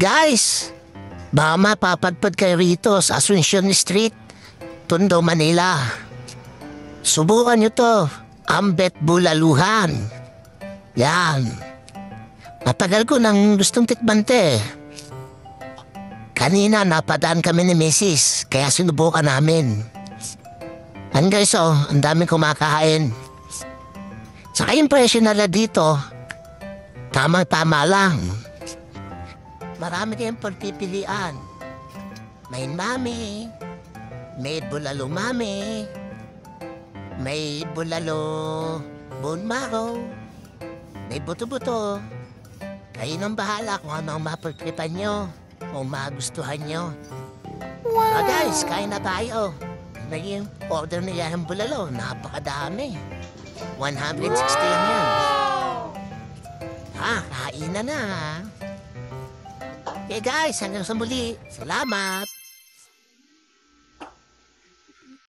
Guys, baka mapapadpad kayo rito sa Asuncion Street, Tondo, Manila. Subukan nyo to, Ambet Bulaluhan. Yan. Matagal ko nang gustong tikmante. Kanina napadaan kami ni Mrs. Kaya sinubukan namin. And guys, ang daming kumakain. Saka yung presyo nila dito, tamang-tama lang. Marami kayong pagpipilian. May mami, may bulalo mami, may bulalo bone marrow, may buto-buto. Kayo nang bahala kung ano ang mapagtripan nyo, kung magustuhan nyo. Wow. Guys, kain na tayo. May order niya ng bulalo, napakadami. 160 yan. Kain na. Okay guys, hanggang sa muli. Salamat!